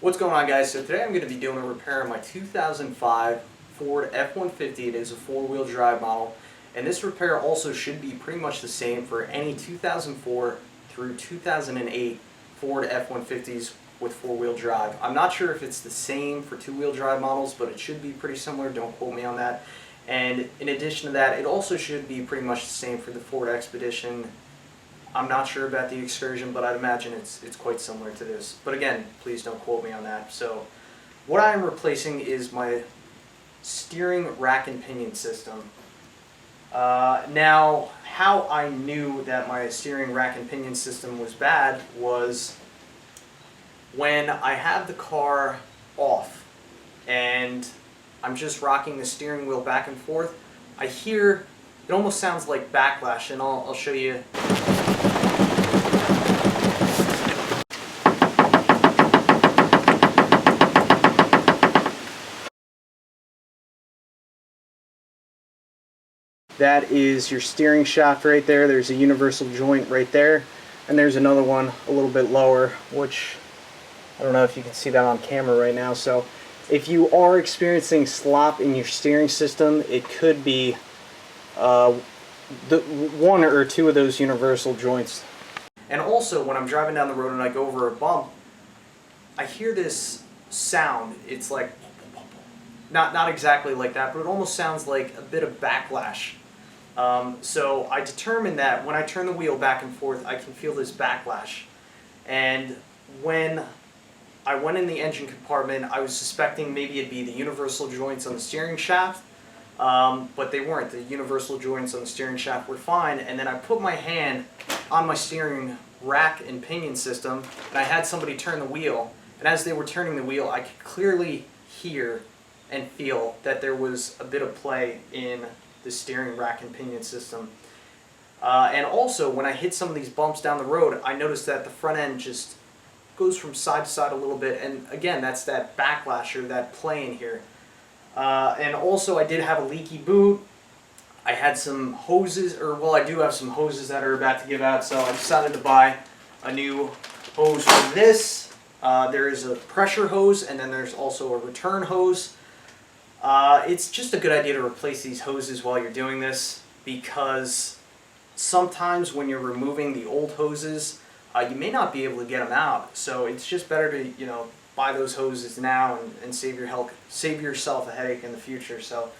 What's going on, guys? So today I'm going to be doing a repair on my 2005 Ford F-150. It is a four-wheel drive model, and this repair also should be pretty much the same for any 2004 through 2008 Ford F-150s with four-wheel drive. I'm not sure if it's the same for two-wheel drive models, but it should be pretty similar. Don't quote me on that. And in addition to that, it also should be pretty much the same for the Ford Expedition. I'm not sure about the Excursion, but I'd imagine it's quite similar to this. But again, please don't quote me on that. So what I'm replacing is my steering rack and pinion system. Now, how I knew that my steering rack and pinion system was bad was when I have the car off and I'm just rocking the steering wheel back and forth. I hear, it almost sounds like backlash, and I'll show you. That is your steering shaft right there. There's a universal joint right there. And there's another one a little bit lower, which I don't know if you can see that on camera right now. So if you are experiencing slop in your steering system, it could be the one or two of those universal joints. And also, when I'm driving down the road and I go over a bump, I hear this sound. It's like, not exactly like that, but it almost sounds like a bit of backlash. So I determined that when I turn the wheel back and forth, I can feel this backlash. And when I went in the engine compartment, I was suspecting maybe it'd be the universal joints on the steering shaft, but they weren't. The universal joints on the steering shaft were fine. And then I put my hand on my steering rack and pinion system, and I had somebody turn the wheel. And as they were turning the wheel, I could clearly hear and feel that there was a bit of play in the steering rack and pinion system. And also, when I hit some of these bumps down the road, I noticed that the front end just goes from side to side a little bit, and again, that's that backlash or that play in here. And also, I did have a leaky boot. I had some hoses, or well, I do have some hoses that are about to give out, so I decided to buy a new hose for this. There is a pressure hose, and then there's also a return hose. It's just a good idea to replace these hoses while you're doing this, because sometimes when you're removing the old hoses, you may not be able to get them out. So it's just better to, buy those hoses now and save yourself a headache in the future. So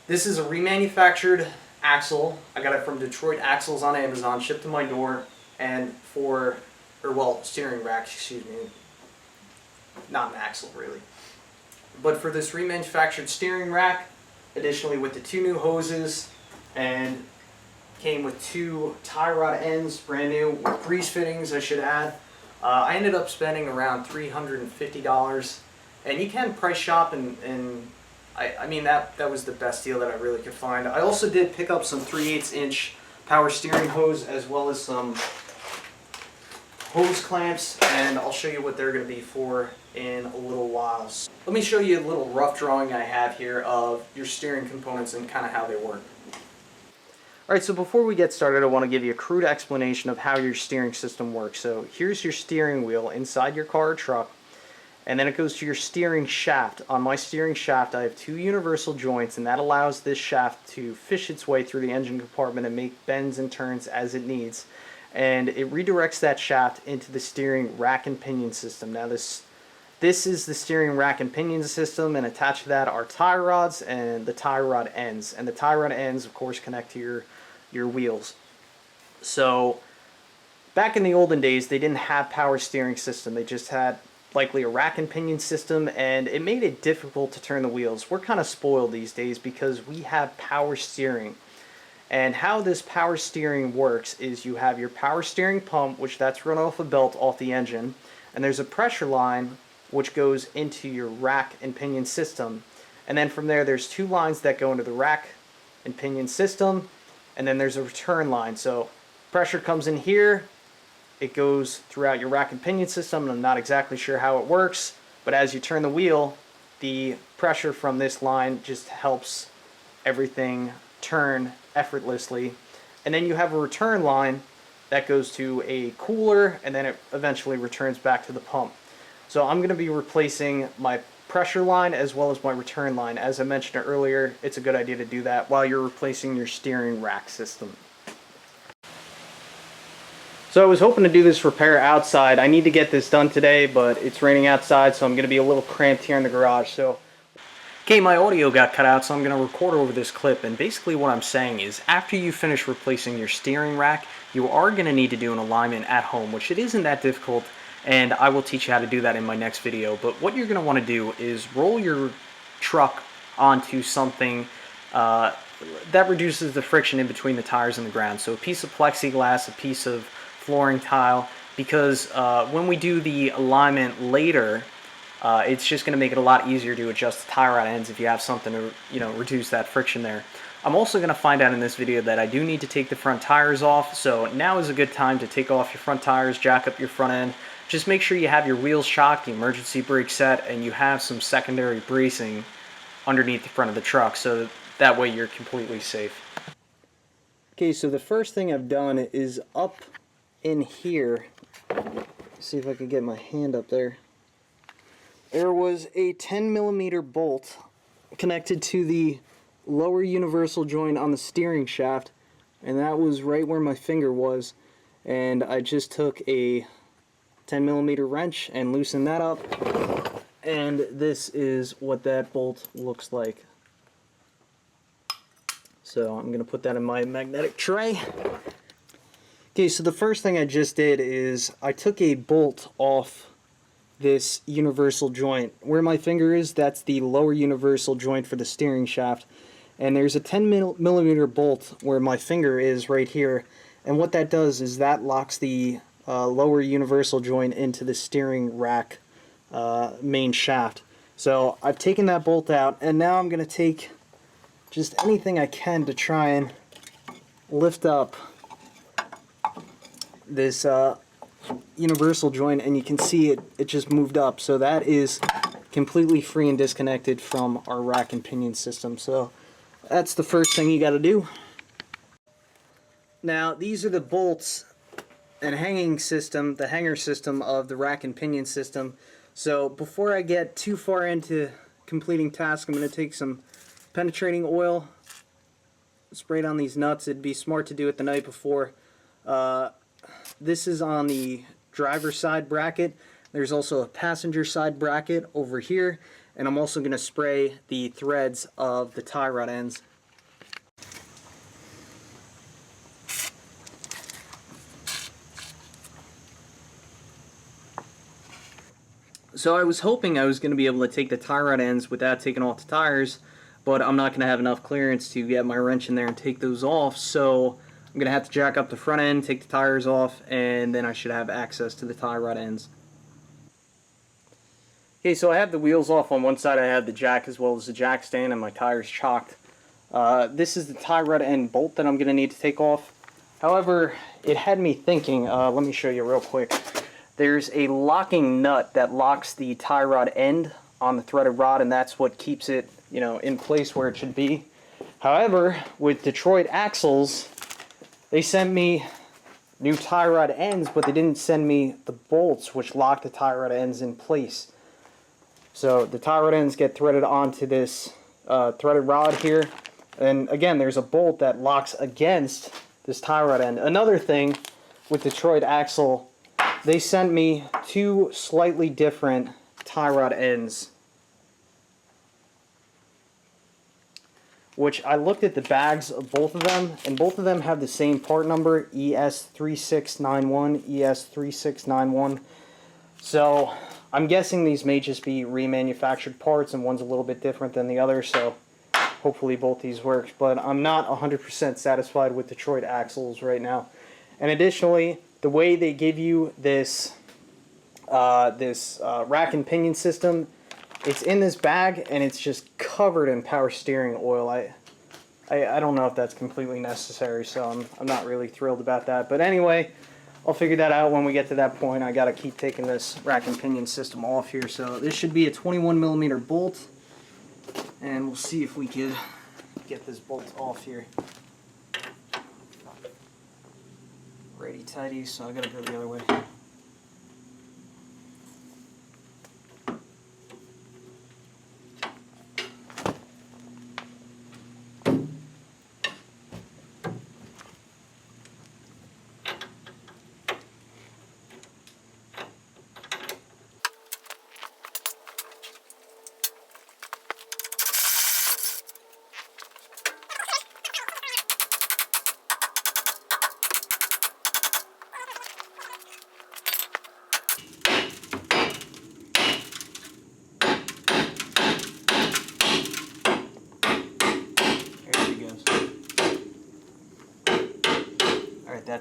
this is a remanufactured axle. I got it from Detroit Axles on Amazon, shipped to my door, and steering rack, excuse me. Not an axle, really. But for this remanufactured steering rack, additionally with the two new hoses, and came with two tie rod ends, brand new, with grease fittings, I should add. I ended up spending around $350, and you can price shop, and I mean that was the best deal that I really could find. I also did pick up some 3/8" power steering hose, as well as some hose clamps, and I'll show you what they're going to be for in a little while. So let me show you a little rough drawing I have here of your steering components and kind of how they work. Alright, so before we get started, I want to give you a crude explanation of how your steering system works. So here's your steering wheel inside your car or truck, and then it goes to your steering shaft. On my steering shaft, I have two universal joints, and that allows this shaft to fish its way through the engine compartment and make bends and turns as it needs. And it redirects that shaft into the steering rack and pinion system. Now this is the steering rack and pinion system, and attached to that are tie rods and the tie rod ends. And the tie rod ends, of course, connect to your wheels. So back in the olden days, they didn't have power steering system. They just had likely a rack and pinion system, and it made it difficult to turn the wheels. We're kind of spoiled these days because we have power steering. And how this power steering works is you have your power steering pump, which that's run off a belt off the engine, and there's a pressure line which goes into your rack and pinion system. And then from there, there's two lines that go into the rack and pinion system, and then there's a return line. So pressure comes in here, it goes throughout your rack and pinion system, and I'm not exactly sure how it works, but as you turn the wheel, the pressure from this line just helps everything turn effortlessly. And then you have a return line that goes to a cooler, and then it eventually returns back to the pump. So I'm going to be replacing my pressure line as well as my return line. As I mentioned earlier, it's a good idea to do that while you're replacing your steering rack system. So I was hoping to do this repair outside. I need to get this done today, but it's raining outside, so I'm going to be a little cramped here in the garage. So, okay, my audio got cut out, so I'm going to record over this clip. And basically what I'm saying is, after you finish replacing your steering rack, you are going to need to do an alignment at home, which it isn't that difficult, and I will teach you how to do that in my next video. But what you're going to want to do is roll your truck onto something that reduces the friction in between the tires and the ground. So a piece of plexiglass, a piece of flooring tile, because when we do the alignment later, it's just going to make it a lot easier to adjust the tie rod ends if you have something to, reduce that friction there. I'm also going to find out in this video that I do need to take the front tires off, so now is a good time to take off your front tires, jack up your front end. Just make sure you have your wheels shocked, the emergency brake set, and you have some secondary bracing underneath the front of the truck, so that way you're completely safe. Okay, so the first thing I've done is up in here, see if I can get my hand up there. There was a 10mm bolt connected to the lower universal joint on the steering shaft, and that was right where my finger was, and I just took a 10mm wrench and loosened that up, and this is what that bolt looks like. So I'm going to put that in my magnetic tray. Okay, so the first thing I just did is I took a bolt off this universal joint. Where my finger is, that's the lower universal joint for the steering shaft. And there's a 10mm bolt where my finger is right here. And what that does is that locks the lower universal joint into the steering rack main shaft. So I've taken that bolt out, and now I'm going to take just anything I can to try and lift up this universal joint, and you can see it just moved up. So that is completely free and disconnected from our rack and pinion system. So that's the first thing you got to do. Now these are the bolts and hanging system, the hanger system of the rack and pinion system. So before I get too far into completing tasks, I'm going to take some penetrating oil, spray it on these nuts. It'd be smart to do it the night before. This is on the driver's side bracket. There's also a passenger side bracket over here, and I'm also going to spray the threads of the tie rod ends. So I was hoping I was going to be able to take the tie rod ends without taking off the tires, but I'm not going to have enough clearance to get my wrench in there and take those off, so I'm going to have to jack up the front end, take the tires off, and then I should have access to the tie rod ends. Okay, so I have the wheels off on one side. I have the jack as well as the jack stand, and my tires chocked. This is the tie rod end bolt that I'm going to need to take off. However, it had me thinking, let me show you real quick. There's a locking nut that locks the tie rod end on the threaded rod, and that's what keeps it, in place where it should be. However, with Detroit Axles, they sent me new tie rod ends, but they didn't send me the bolts which lock the tie rod ends in place. So the tie rod ends get threaded onto this threaded rod here, and again there's a bolt that locks against this tie rod end. Another thing with Detroit Axle, they sent me two slightly different tie rod ends, which I looked at the bags of both of them, and both of them have the same part number, ES3691, ES3691. So I'm guessing these may just be remanufactured parts, and one's a little bit different than the other, so hopefully both these work. But I'm not 100% satisfied with Detroit Axles right now. And additionally, the way they give you this rack and pinion system, it's in this bag, and it's just covered in power steering oil. I don't know if that's completely necessary, so I'm not really thrilled about that. But anyway, I'll figure that out when we get to that point. I got to keep taking this rack and pinion system off here. So this should be a 21mm bolt, and we'll see if we could get this bolt off here. Righty tighty, so I got to go the other way.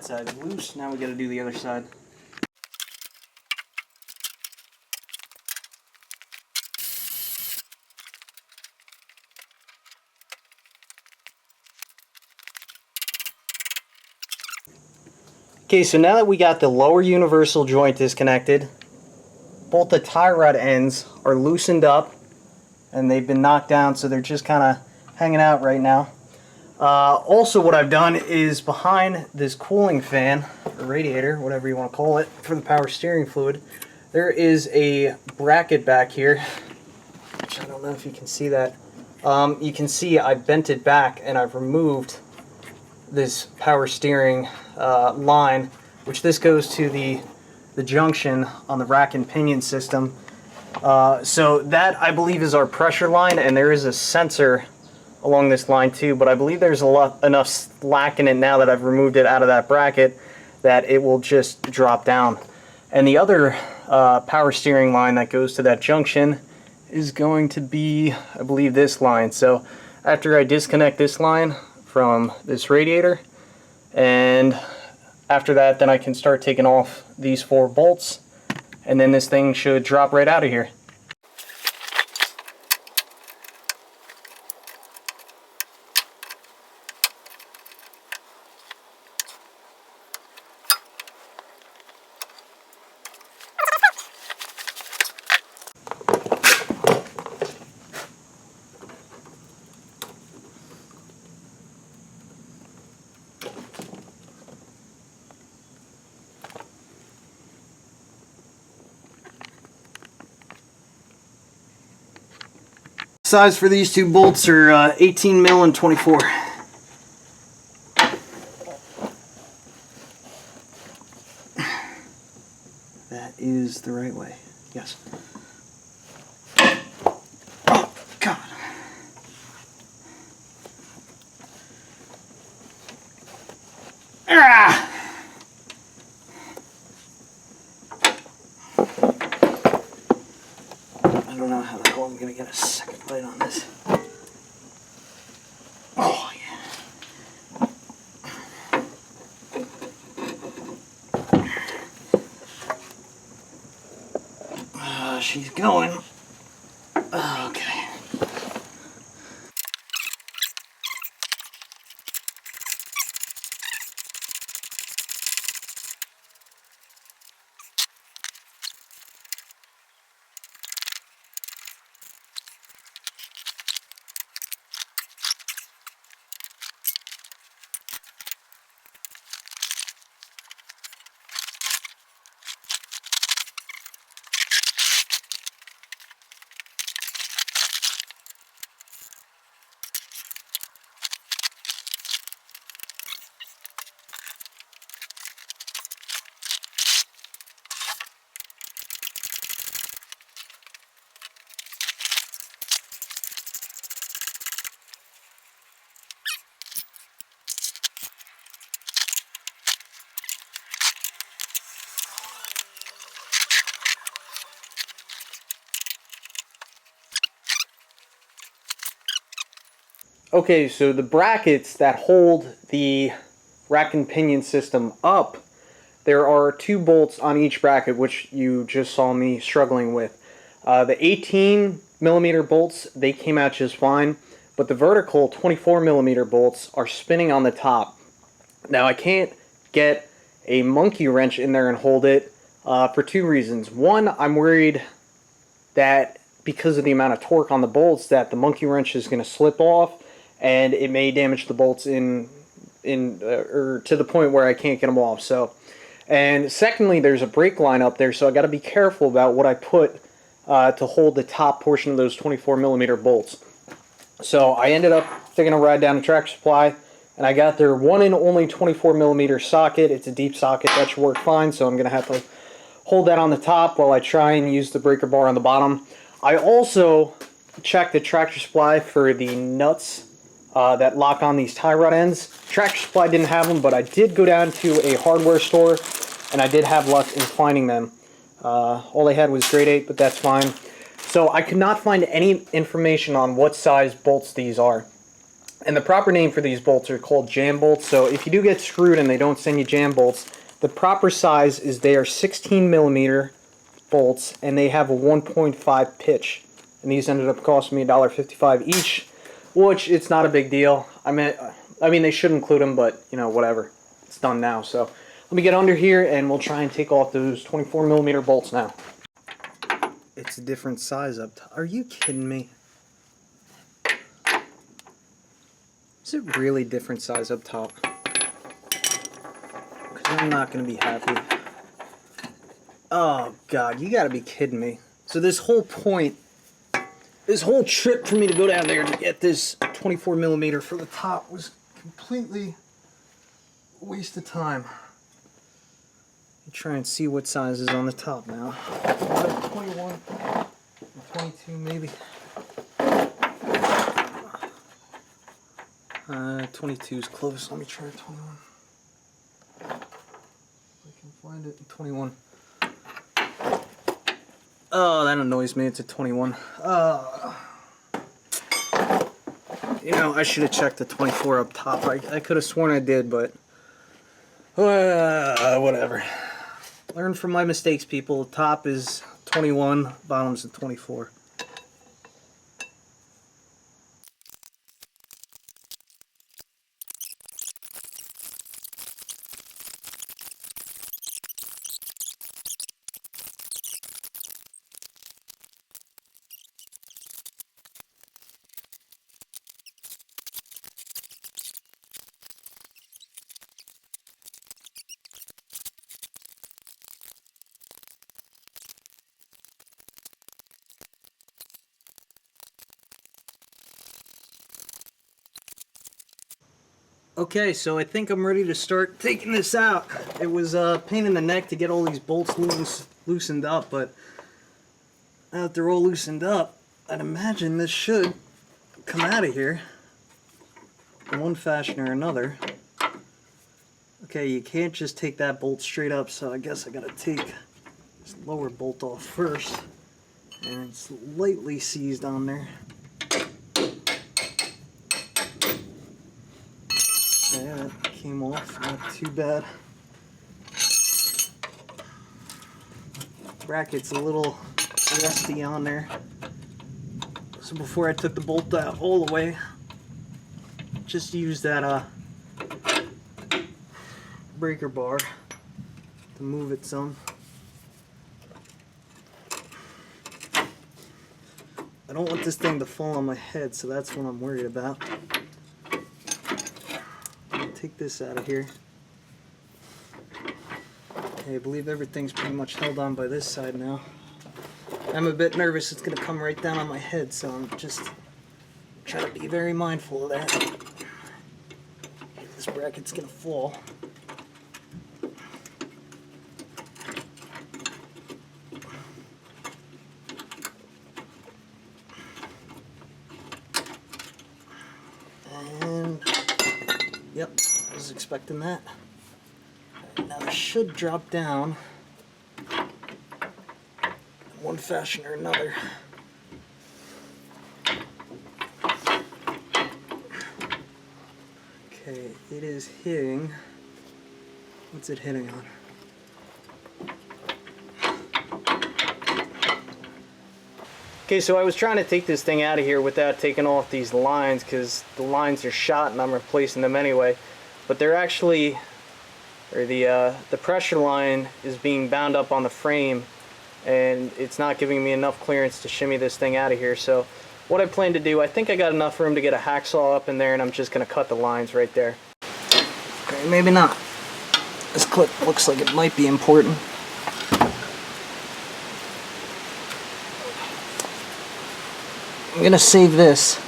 that side's loose. Now we got to do the other side. Okay, so now that we got the lower universal joint disconnected, both the tie rod ends are loosened up and they've been knocked down, so they're just kind of hanging out right now. Also, what I've done is behind this cooling fan, or radiator, whatever you want to call it, for the power steering fluid, there is a bracket back here, which I don't know if you can see that. You can see I bent it back and I've removed this power steering line, which this goes to the junction on the rack and pinion system. So that, I believe, is our pressure line, and there is a sensor along this line too, but I believe there's enough slack in it now that I've removed it out of that bracket that it will just drop down. And the other power steering line that goes to that junction is going to be, I believe, this line. So after I disconnect this line from this radiator, and after that, then I can start taking off these 4 bolts, and then this thing should drop right out of here. Size for these 2 bolts are 18 mil and 24. That is the right way. Yes. Oh, God. Ah! I don't know how the hell I'm going to get a second plate on this. Oh, yeah. She's going. Okay. Okay, so the brackets that hold the rack and pinion system up, there are 2 bolts on each bracket, which you just saw me struggling with. The 18 millimeter bolts, they came out just fine, but the vertical 24 millimeter bolts are spinning on the top. Now, I can't get a monkey wrench in there and hold it for 2 reasons. One, I'm worried that because of the amount of torque on the bolts that the monkey wrench is going to slip off and it may damage the bolts or to the point where I can't get them off. So, and secondly, there's a brake line up there, so I got to be careful about what I put to hold the top portion of those 24 millimeter bolts. So I ended up taking a ride down to Tractor Supply, and I got their one and only 24 millimeter socket. It's a deep socket that should work fine, so I'm going to have to hold that on the top while I try and use the breaker bar on the bottom. I also checked the Tractor Supply for the nuts that lock on these tie rod ends. Tractor Supply didn't have them, but I did go down to a hardware store, and I did have luck in finding them. All they had was grade 8, but that's fine. So I could not find any information on what size bolts these are. And the proper name for these bolts are called jam bolts. So if you do get screwed and they don't send you jam bolts, the proper size is they are 16 millimeter bolts and they have a 1.5 pitch. And these ended up costing me $1.55 each, which it's not a big deal. I mean they should include them, but you know, whatever. It's done now. So let me get under here and we'll try and take off those 24 millimeter bolts now. It's a different size up top. Are you kidding me? Is it really different size up top? Because I'm not going to be happy. Oh, God, you got to be kidding me. So this whole point, this whole trip for me to go down there to get this 24 millimeter for the top was completely a waste of time. Let me try and see what size is on the top now. 21, 22 maybe. 22 is close. Let me try 21. If I can find it. 21. Oh, that annoys me. It's a 21. You know, I should have checked the 24 up top. I could have sworn I did, but whatever. Learn from my mistakes, people. The top is 21, bottom's a 24. Okay, so I think I'm ready to start taking this out. It was a pain in the neck to get all these bolts loosened up, but now that they're all loosened up, I'd imagine this should come out of here in one fashion or another. Okay, you can't just take that bolt straight up, so I guess I gotta take this lower bolt off first. And it's lightly seized on there. Yeah, that came off, not too bad. Bracket's a little rusty on there. So before I took the bolt out all the way, just used that breaker bar to move it some. I don't want this thing to fall on my head, so that's what I'm worried about. Take this out of here. Okay, I believe everything's pretty much held on by this side now. I'm a bit nervous it's going to come right down on my head, so I'm just trying to be very mindful of that. This bracket's going to fall. And, yep. I was expecting that. Right, now it should drop down in one fashion or another. Okay, it is hitting. What's it hitting on? Okay, so I was trying to take this thing out of here without taking off these lines because the lines are shot and I'm replacing them anyway. But they're actually, or the pressure line is being bound up on the frame and it's not giving me enough clearance to shimmy this thing out of here. So what I plan to do, I think I got enough room to get a hacksaw up in there and I'm just going to cut the lines right there. Okay, maybe not. This clip looks like it might be important. I'm going to save this.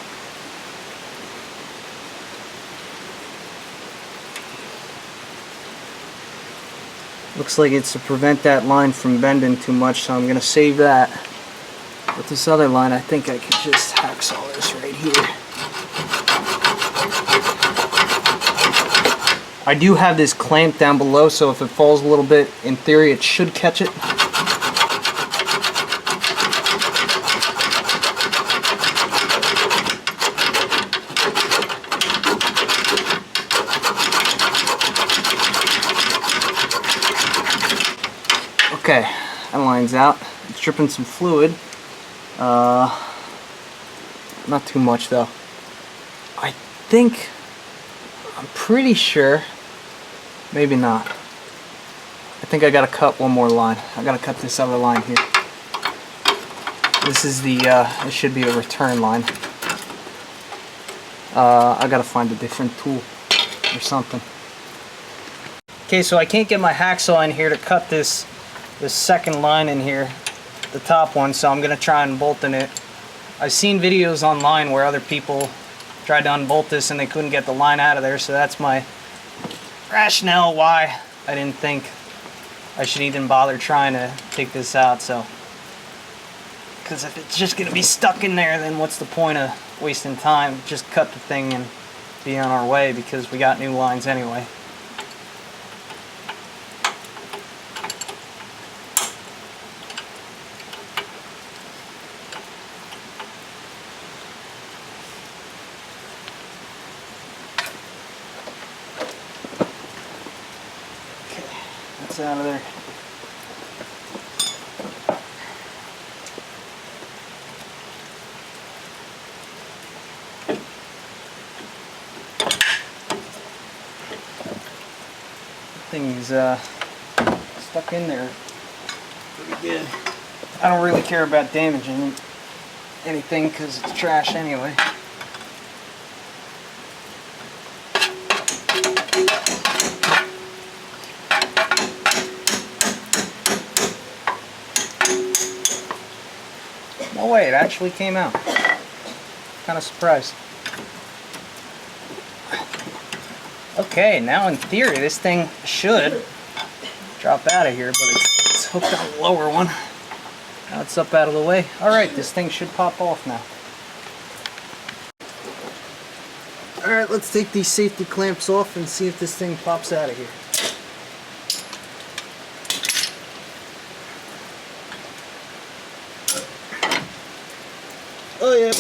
Looks like it's to prevent that line from bending too much, so I'm going to save that. With this other line, I think I could just hacksaw this right here. I do have this clamp down below, so if it falls a little bit, in theory it should catch it. Okay, that line's out. It's dripping some fluid. Not too much though. I'm pretty sure, maybe not. I think I gotta cut one more line. I gotta cut this other line here. This is the, it should be a return line. I gotta find a different tool or something. Okay, so I can't get my hacksaw in here to cut this second line in here, the top one, so I'm gonna try and bolt in it. I've seen videos online where other people tried to unbolt this and they couldn't get the line out of there, so that's my rationale why I didn't think I should even bother trying to take this out. So, because if it's just gonna be stuck in there, then what's the point of wasting time? Just cut the thing and be on our way, because we got new lines anyway. Out of there. Thing's stuck in there pretty good. I don't really care about damaging anything because it's trash anyway. No way, it actually came out. Kind of surprised. Okay, now in theory this thing should drop out of here, but it's hooked on the lower one. Now it's up out of the way. Alright, this thing should pop off now. Alright, let's take these safety clamps off and see if this thing pops out of here. Oh yeah,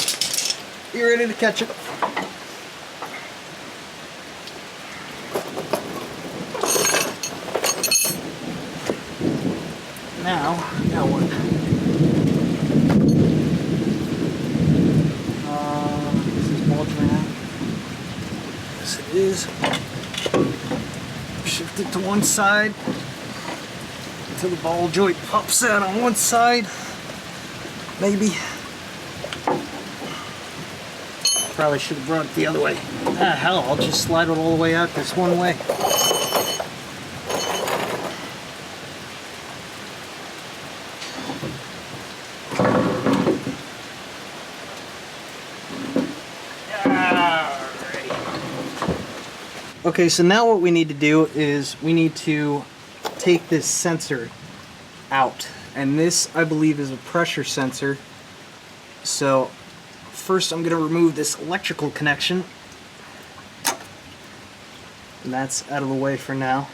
you ready to catch it? Now what? This is bulging out. Yes it is. Shift it to one side until the ball joint pops out on one side. Maybe. Probably should have brought it the other way. Ah, hell, I'll just slide it all the way out this one way. Okay, so now what we need to do is we need to take this sensor out. And this, I believe, is a pressure sensor. So first I'm going to remove this electrical connection. And that's out of the way for now.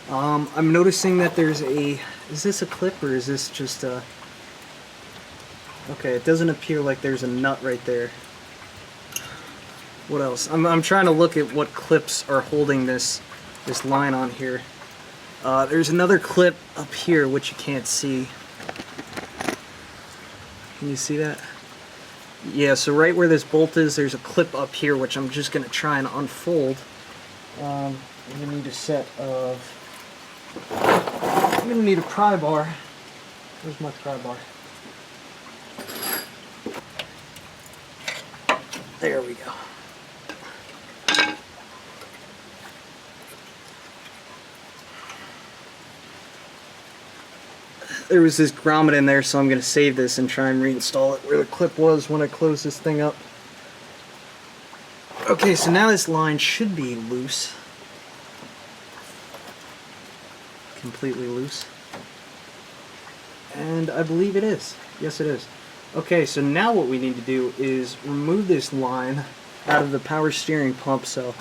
I'm noticing that there's a... Is this a clip or is this just a... Okay, it doesn't appear like there's a nut right there. What else? I'm trying to look at what clips are holding this line on here. There's another clip up here which you can't see. Can you see that? Yeah, so right where this bolt is, there's a clip up here which I'm just going to try and unfold. I'm going to need a set of... I'm going to need a pry bar. Where's my pry bar? There we go. There was this grommet in there, so I'm going to save this and try and reinstall it where the clip was when I close this thing up. Okay, so now this line should be loose. Completely loose. And I believe it is. Yes, it is. Okay, so now what we need to do is remove this line out of the power steering pump, so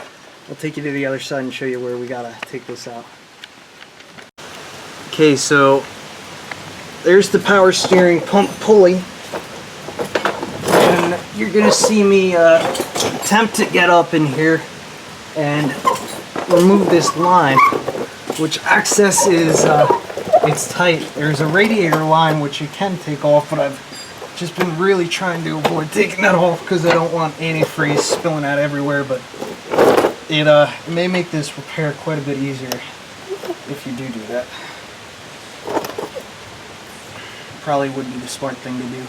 I'll take you to the other side and show you where we gotta take this out. Okay, so there's the power steering pump pulley, and you're gonna see me attempt to get up in here and remove this line, which accesses it's tight. There's a radiator line which you can take off, but I've just been really trying to avoid taking that off because I don't want antifreeze spilling out everywhere, but it may make this repair quite a bit easier if you do that. Probably would be the smart thing to do.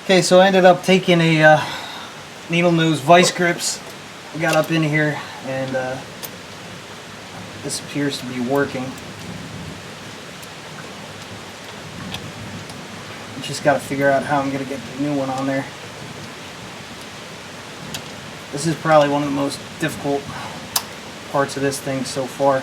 Okay, so I ended up taking a needle nose vice grips. I got up in here and this appears to be working. Just got to figure out how I'm going to get the new one on there. This is probably one of the most difficult parts of this thing so far.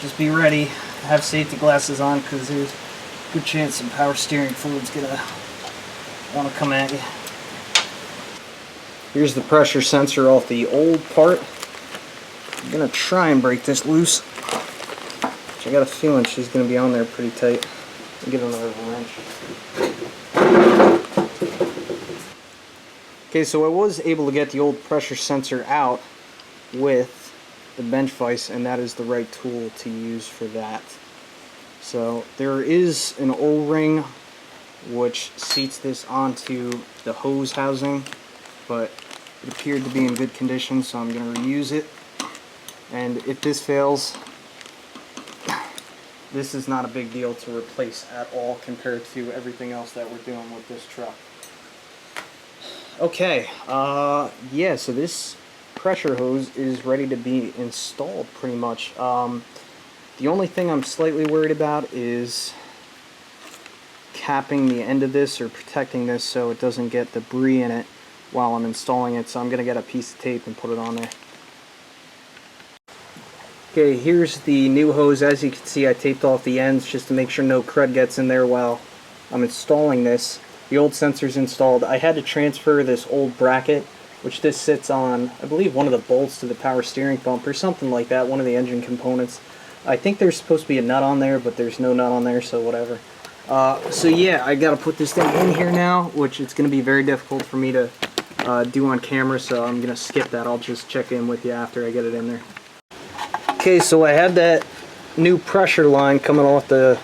Just be ready, have safety glasses on because there's a good chance some power steering fluid's going to want to come at you. Here's the pressure sensor off the old part. I'm going to try and break this loose. I got a feeling she's going to be on there pretty tight. I'll get another wrench. Okay, so I was able to get the old pressure sensor out with the bench vise, and that is the right tool to use for that. So there is an O-ring which seats this onto the hose housing, but it appeared to be in good condition, so I'm going to reuse it. And if this fails, this is not a big deal to replace at all compared to everything else that we're doing with this truck. Okay, yeah, so this pressure hose is ready to be installed pretty much. The only thing I'm slightly worried about is capping the end of this or protecting this so it doesn't get debris in it while I'm installing it, so I'm going to get a piece of tape and put it on there. Okay, here's the new hose. As you can see, I taped off the ends just to make sure no crud gets in there while I'm installing this. The old sensor's installed. I had to transfer this old bracket, which this sits on, I believe, one of the bolts to the power steering pump or something like that, one of the engine components. I think there's supposed to be a nut on there, but there's no nut on there, so whatever. So yeah, I gotta put this thing in here now, which it's gonna be very difficult for me to do on camera, so I'm gonna skip that. I'll just check in with you after I get it in there. Okay, so I had that new pressure line coming off the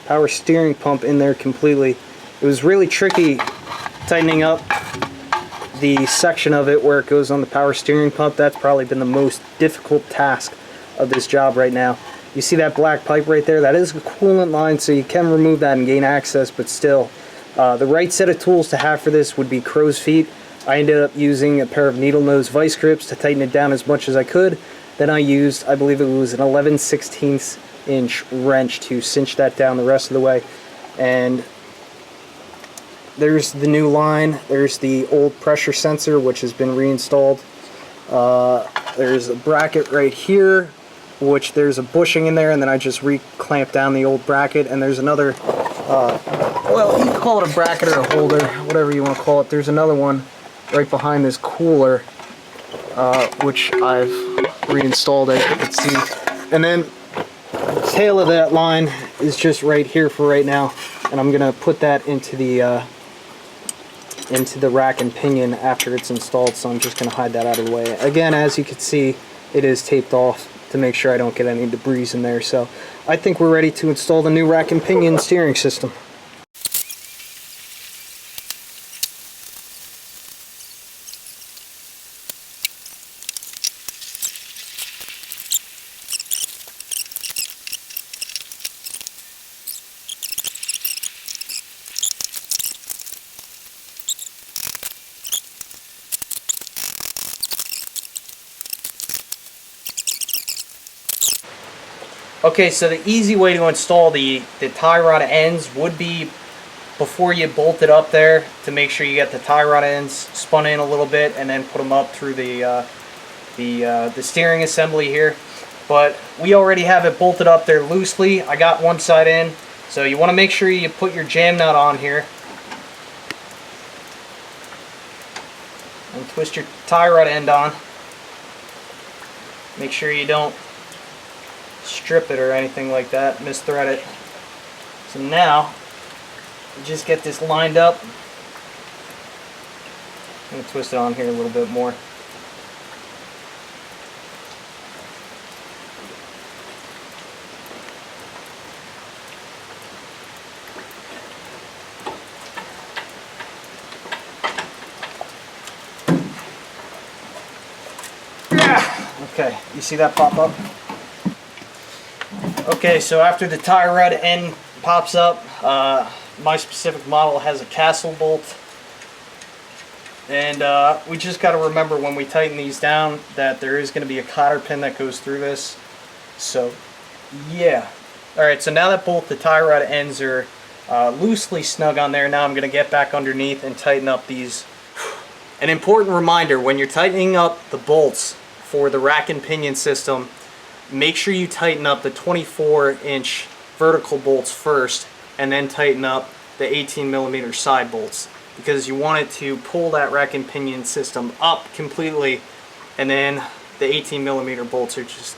power steering pump in there completely. It was really tricky tightening up the section of it where it goes on the power steering pump. That's probably been the most difficult task of this job right now. You see that black pipe right there? That is a coolant line, so you can remove that and gain access, but still, the right set of tools to have for this would be crow's feet. I ended up using a pair of needle nose vice grips to tighten it down as much as I could. Then I used, I believe it was an 11/16 inch wrench to cinch that down the rest of the way. And there's the new line. There's the old pressure sensor, which has been reinstalled. There's a bracket right here, which there's a bushing in there, and then I just re-clamped down the old bracket. And there's another, well, you can call it a bracket or a holder, whatever you want to call it. There's another one right behind this cooler, which I've reinstalled, as you can see. And then the tail of that line is just right here for right now, and I'm gonna put that into the rack and pinion after it's installed, so I'm just gonna hide that out of the way. Again, as you can see, it is taped off to make sure I don't get any debris in there, so I think we're ready to install the new rack and pinion steering system. Okay, so the easy way to install the tie rod ends would be before you bolt it up there to make sure you get the tie rod ends spun in a little bit and then put them up through the steering assembly here. But we already have it bolted up there loosely. I got one side in, so you want to make sure you put your jam nut on here and twist your tie rod end on. Make sure you don't strip it or anything like that, misthread it. So now, just get this lined up I'm going to twist it on here a little bit more. Okay, you see that pop up? Okay, so after the tie rod end pops up, my specific model has a castle bolt. And we just got to remember when we tighten these down that there is going to be a cotter pin that goes through this. So, yeah. Alright, so now that both the tie rod ends are loosely snug on there, now I'm going to get back underneath and tighten up these. An important reminder, when you're tightening up the bolts for the rack and pinion system, make sure you tighten up the 24-inch vertical bolts first and then tighten up the 18mm side bolts, because you want it to pull that rack and pinion system up completely, and then the 18mm bolts are just,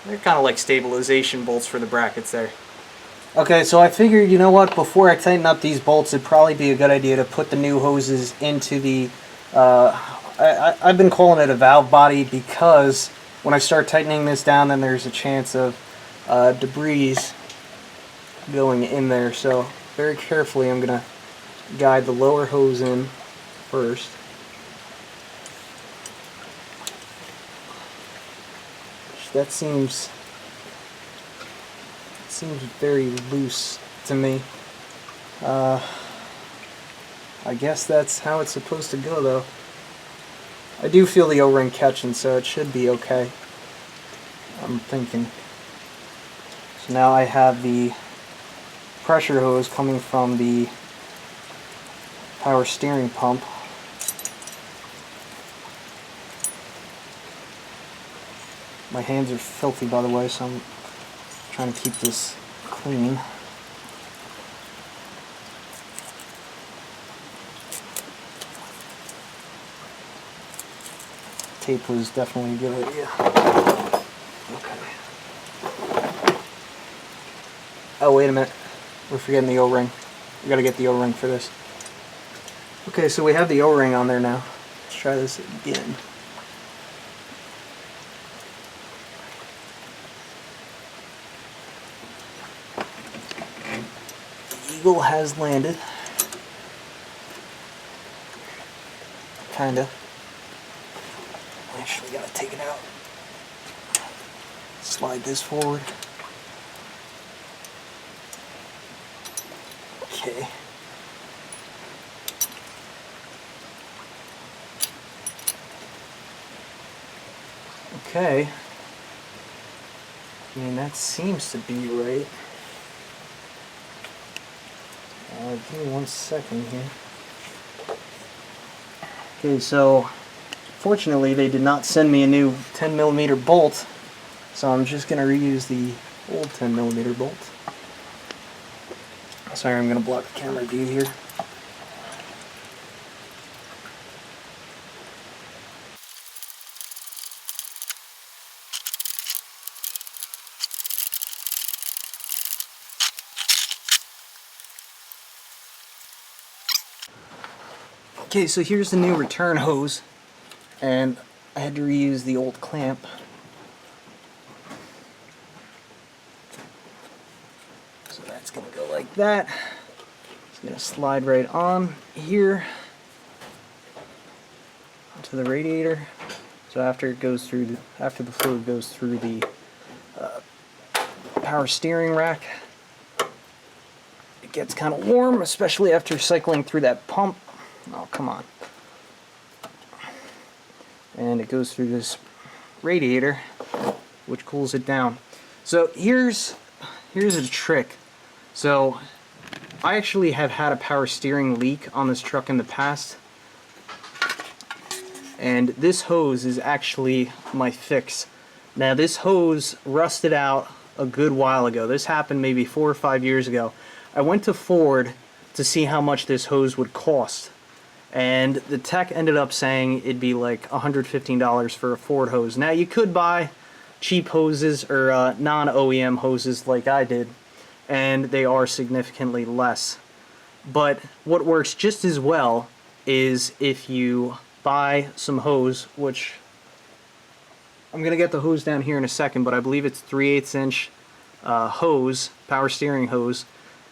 they're kind of like stabilization bolts for the brackets there. Okay, so I figured, you know what, before I tighten up these bolts, it'd probably be a good idea to put the new hoses into the I've been calling it a valve body, because when I start tightening this down, then there's a chance of debris going in there. So very carefully I'm going to guide the lower hose in first. That seems very loose to me. I guess that's how it's supposed to go, though. I do feel the O-ring catching, so it should be okay, I'm thinking. So now I have the pressure hose coming from the power steering pump. My hands are filthy, by the way, so I'm trying to keep this clean. Tape was definitely a good idea. Okay. Oh, wait a minute. We're forgetting the O-ring. We gotta get the O-ring for this. Okay, so we have the O-ring on there now. Let's try this again. The Eagle has landed. Kinda. Actually, gotta take it out. Slide this forward. Okay. Okay. I mean, that seems to be right. Give me 1 second here. Okay, so fortunately they did not send me a new 10mm bolt, so I'm just going to reuse the old 10mm bolt. Sorry, I'm going to block the camera view here. Okay, so here's the new return hose, and I had to reuse the old clamp. So that's going to go like that. It's going to slide right on here onto the radiator. So after it goes through, after the fluid goes through the power steering rack, it gets kind of warm, especially after cycling through that pump. Oh, come on. And it goes through this radiator, which cools it down. So here's a trick. So I actually have had a power steering leak on this truck in the past, and this hose is actually my fix. Now, this hose rusted out a good while ago. This happened maybe 4 or 5 years ago. I went to Ford to see how much this hose would cost, and the tech ended up saying it'd be like $115 for a Ford hose. Now, you could buy cheap hoses or non-OEM hoses like I did, and they are significantly less. But what works just as well is if you buy some hose, which I'm going to get the hose down here in a second, but I believe it's 3/8 inch hose, power steering hose.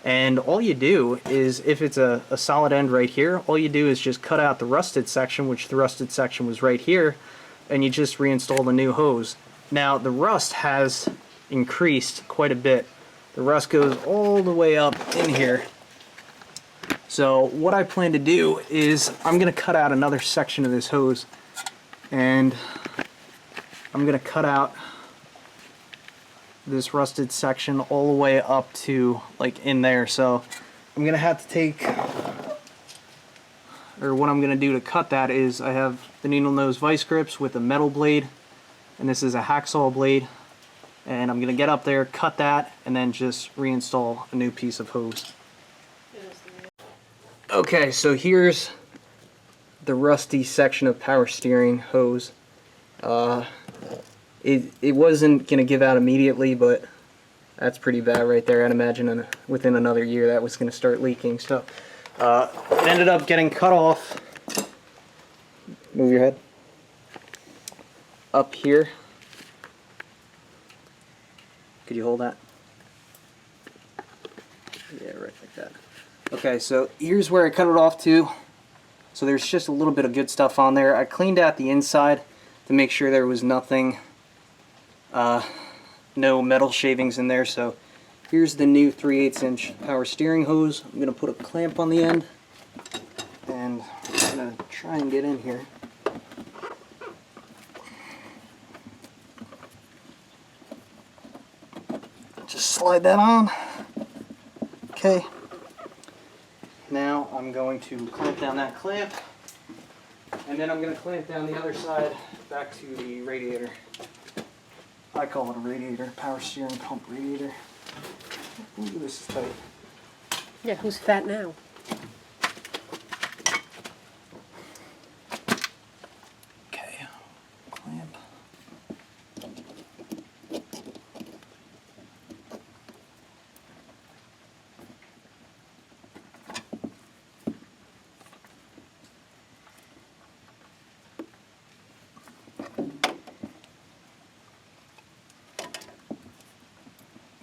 And all you do is, if it's a solid end right here, all you do is just cut out the rusted section, which the rusted section was right here, and you just reinstall the new hose. Now the rust has increased quite a bit. The rust goes all the way up in here. So what I plan to do is I'm going to cut out another section of this hose, and I'm going to cut out this rusted section all the way up to like in there. So I'm going to have to take, or what I'm going to do to cut that is, I have the needle nose vice grips with a metal blade, and this is a hacksaw blade, and I'm going to get up there, cut that, and then just reinstall a new piece of hose. Okay, so here's the rusty section of power steering hose. It wasn't going to give out immediately, but that's pretty bad right there. I'd imagine within another year that was going to start leaking. So it ended up getting cut off. Move your head. Up here. Could you hold that? Yeah, right like that. Okay, so here's where I cut it off to. So there's just a little bit of good stuff on there. I cleaned out the inside to make sure there was nothing, no metal shavings in there. So here's the new 3/8 inch power steering hose. I'm going to put a clamp on the end, and I'm going to try and get in here. Just slide that on. Okay. Now I'm going to clamp down that clamp, and then I'm going to clamp down the other side back to the radiator. I call it a radiator, power steering pump radiator. Ooh, this is tight. Yeah, who's fat now? Okay, clamp.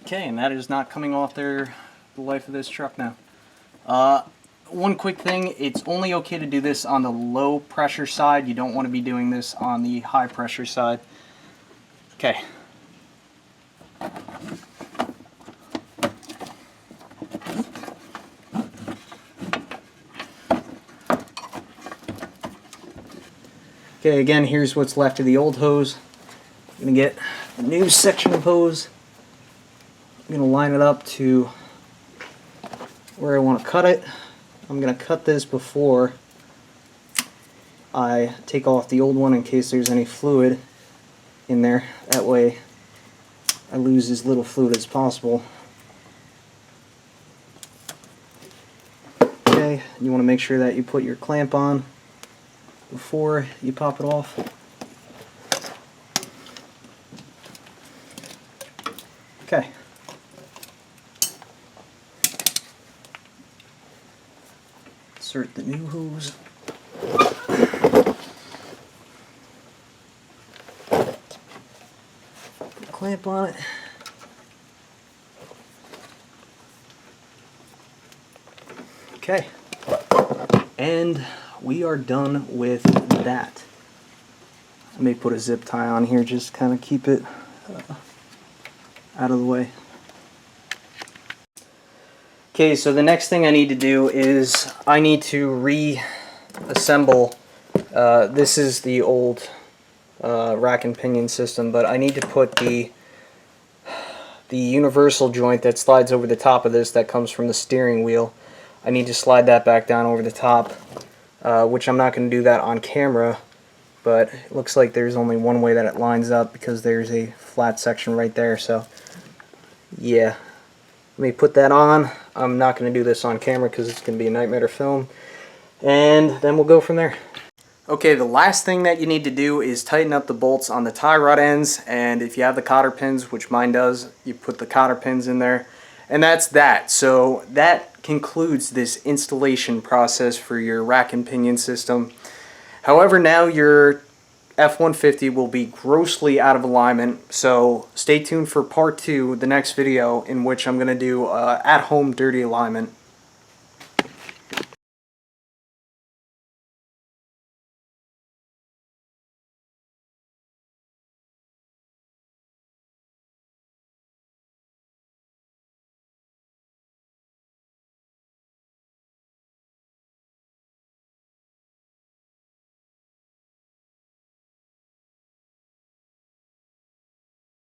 Okay, and that is not coming off there the life of this truck now. One quick thing, it's only okay to do this on the low pressure side. You don't want to be doing this on the high pressure side. Okay. Okay, again, here's what's left of the old hose. I'm going to get the new section of hose. I'm going to line it up to where I want to cut it. I'm going to cut this before I take off the old one in case there's any fluid in there. That way I lose as little fluid as possible. Okay, you want to make sure that you put your clamp on before you pop it off. Okay. Insert the new hose. Put a clamp on it. Okay. And we are done with that. I may put a zip tie on here, just kind of keep it out of the way. Okay, so the next thing I need to do is I need to reassemble. This is the old rack and pinion system, but I need to put the universal joint that slides over the top of this that comes from the steering wheel. I need to slide that back down over the top, which I'm not going to do that on camera, but it looks like there's only one way that it lines up because there's a flat section right there. So yeah, let me put that on. I'm not going to do this on camera because it's going to be a nightmare to film, and then we'll go from there. Okay, the last thing that you need to do is tighten up the bolts on the tie rod ends, and if you have the cotter pins, which mine does, you put the cotter pins in there, and that's that. So that concludes this installation process for your rack and pinion system. However, now your F-150 will be grossly out of alignment, so stay tuned for part 2, the next video, in which I'm going to do at-home dirty alignment.